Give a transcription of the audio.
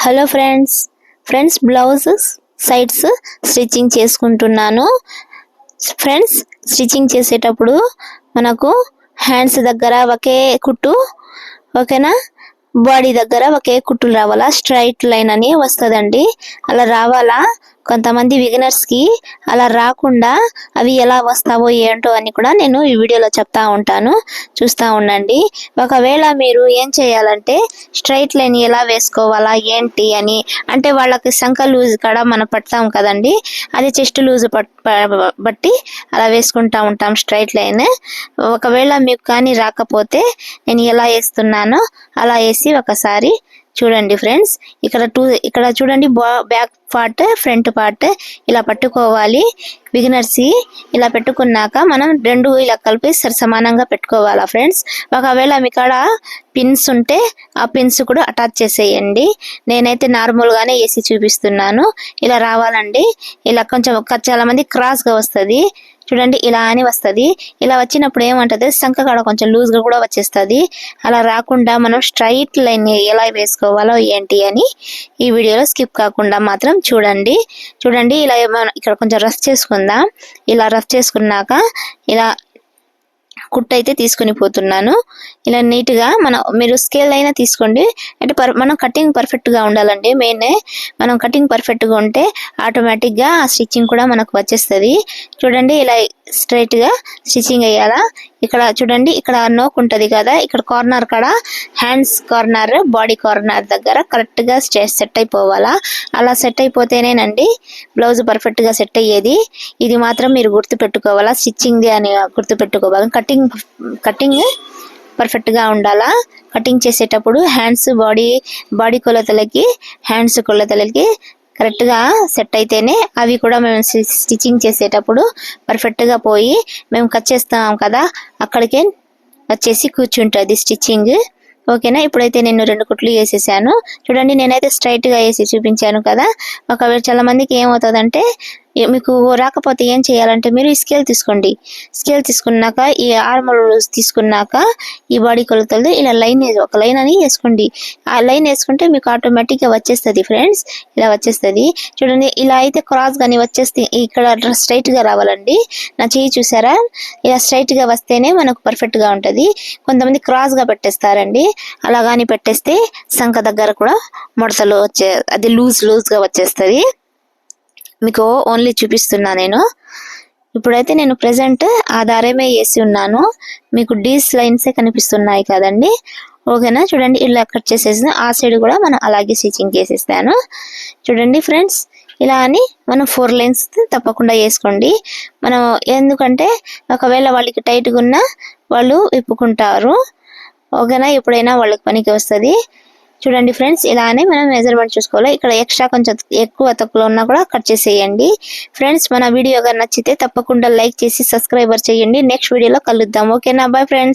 Hello friends blouse sides stitching చేసుకుంటున్నాను. Friends stitching చేసేటప్పుడు మనకు హ్యాండ్స్ దగ్గర ఒకే కుట్టు, ఓకేనా, బాడీ దగ్గర ఒకే కుట్టు రావాలా, స్ట్రైట్ లైన్ అని వస్తుందండి. అలా రావాలా. కొంతమంది బిగినర్స్ కి అలా రాకుండా అవి ఎలా వస్తావో ఏంటో అని కూడా నేను ఈ వీడియోలో చెప్తా ఉంటాను, చూస్తూ ఉండండి. ఒకవేళ మీరు ఏం చేయాలంటే స్ట్రైట్ లైన్ ఎలా వేసుకోవాలా ఏంటి అని అంటే వాళ్ళకి సంక లూజ్ కాడ మనం పడతాం కదండి, అది చెస్ట్ లూజ్ బట్టి అలా వేసుకుంటా ఉంటాం స్ట్రైట్ లైన్. ఒకవేళ మీకు కానీ రాకపోతే నేను ఎలా వేస్తున్నానో అలా వేసి ఒకసారి చూడండి ఫ్రెండ్స్. ఇక్కడ చూడండి, బ్యాక్ పార్ట్ ఫ్రంట్ పార్ట్ ఇలా పట్టుకోవాలి. బిగినర్స్ ఇలా పెట్టుకున్నాక మనం రెండు ఇలా కలిపి సమానంగా పెట్టుకోవాలా ఫ్రెండ్స్. ఒకవేళ మీ కాడ పిన్స్ ఉంటే ఆ పిన్స్ కూడా అటాచ్ చేసేయండి. నేనైతే నార్మల్ గానే వేసి చూపిస్తున్నాను. ఇలా రావాలండి. ఇలా కొంచెం చాలా మంది క్రాస్ గా వస్తుంది చూడండి, ఇలా అని వస్తుంది. ఇలా వచ్చినప్పుడు ఏమంటది, సంక కాడ కొంచెం లూజ్ గా కూడా వచ్చేస్తుంది. అలా రాకుండా మనం స్ట్రైట్ లైన్ ఎలా వేసుకోవాలో ఏంటి అని ఈ వీడియోలో స్కిప్ కాకుండా మాత్రం చూడండి. ఇలా ఇక్కడ కొంచెం రఫ్ చేసుకుందాం. ఇలా రఫ్ చేసుకున్నాక ఇలా కుట్టు అయితే తీసుకుని పోతున్నాను. ఇలా నీట్ గా మీరు స్కేల్ అయినా తీసుకోండి. అంటే మనం కటింగ్ పర్ఫెక్ట్ గా ఉండాలండి. మనం కటింగ్ పర్ఫెక్ట్ గా ఉంటే ఆటోమేటిక్ గా ఆ స్టిచ్చింగ్ కూడా మనకు వచ్చేస్తుంది. చూడండి, ఇలా స్ట్రైట్ గా స్టిచ్చింగ్ అయ్యాలా. ఇక్కడ చూడండి, ఇక్కడ నోక్ ఉంటది కదా, ఇక్కడ కార్నర్ కాడ హ్యాండ్స్ కార్నర్ బాడీ కార్నర్ దగ్గర కరెక్ట్ గా సెట్ అయిపోవాలా. అలా సెట్ అయిపోతేనేనండి బ్లౌజ్ పర్ఫెక్ట్ గా సెట్ అయ్యేది. ఇది మాత్రం మీరు గుర్తు పెట్టుకోవాలా, స్టిచ్చింగ్ అని గుర్తు పెట్టుకోవాలి. కటింగ్ పర్ఫెక్ట్ గా ఉండాలా. కటింగ్ చేసేటప్పుడు హ్యాండ్స్ బాడీ కొలతలకి హ్యాండ్స్ కొలతలకి కరెక్ట్ గా సెట్ అయితేనే అవి కూడా మేము స్టిచ్చింగ్ చేసేటప్పుడు పర్ఫెక్ట్ గా పోయి మేము కట్ చేస్తాం కదా, అక్కడికే వచ్చేసి కూర్చుంటుంది స్టిచ్చింగ్. ఓకేనా. ఇప్పుడైతే నేను 2 కుట్లు వేసేసాను. చూడండి, నేనైతే స్ట్రైట్ గా వేసి చూపించాను కదా. ఒకవేళ చాలా మందికి ఏమవుతుందంటే, మీకు రాకపోతే ఏం చేయాలంటే మీరు స్కేల్ తీసుకోండి. స్కేల్ తీసుకున్నాక ఈ ఆర్మల్ తీసుకున్నాక ఈ బాడీ కొలతలు ఇలా ఒక లైన్ అని వేసుకోండి. ఆ లైన్ వేసుకుంటే మీకు ఆటోమేటిక్ గా వచ్చేస్తుంది ఫ్రెండ్స్. ఇలా వచ్చేస్తుంది. చూడండి, ఇలా అయితే క్రాస్ గానీ వచ్చేస్తే ఇక్కడ స్ట్రైట్ గా రావాలండి. నా చెయ్యి చూసారా, ఇలా స్ట్రైట్ గా వస్తేనే మనకు పర్ఫెక్ట్ గా ఉంటది. కొంతమంది క్రాస్ గా పెట్టేస్తారండి. అలా గానీ పెట్టేస్తే సంక దగ్గర కూడా ముడతలు అది లూజ్ గా వచ్చేస్తుంది. మీకు ఓన్లీ చూపిస్తున్నా నేను. ఇప్పుడైతే నేను ప్రెసెంట్ ఆ దారమే వేసి ఉన్నాను. మీకు డీస్ లైన్సే కనిపిస్తున్నాయి కదండి. ఓకేనా. చూడండి, ఇలా కట్ చేసేసిన ఆ సైడ్ కూడా మనం అలాగే స్టిచ్చింగ్ చేసేస్తాను. చూడండి ఫ్రెండ్స్, ఇలా అని మనం 4 లైన్స్ తప్పకుండా వేసుకోండి. మనం ఎందుకంటే ఒకవేళ వాళ్ళకి టైట్గా ఉన్నా వాళ్ళు విప్పుకుంటారు. ఓకేనా. ఎప్పుడైనా వాళ్ళకి పనికి వస్తుంది. చూడండి ఫ్రెండ్స్, ఇలానే మనం మెజర్మెంట్ చూసుకోవాలి. ఇక్కడ ఎక్స్ట్రా కొంచెం ఎక్కువ తక్కువ ఉన్నా కూడా కట్ చేసేయండి. ఫ్రెండ్స్, మన వీడియో నచ్చితే తప్పకుండా లైక్ చేసి సబ్స్క్రైబర్ చేయండి. నెక్స్ట్ వీడియోలో కలుద్దాం. ఓకేనా. Bye friends.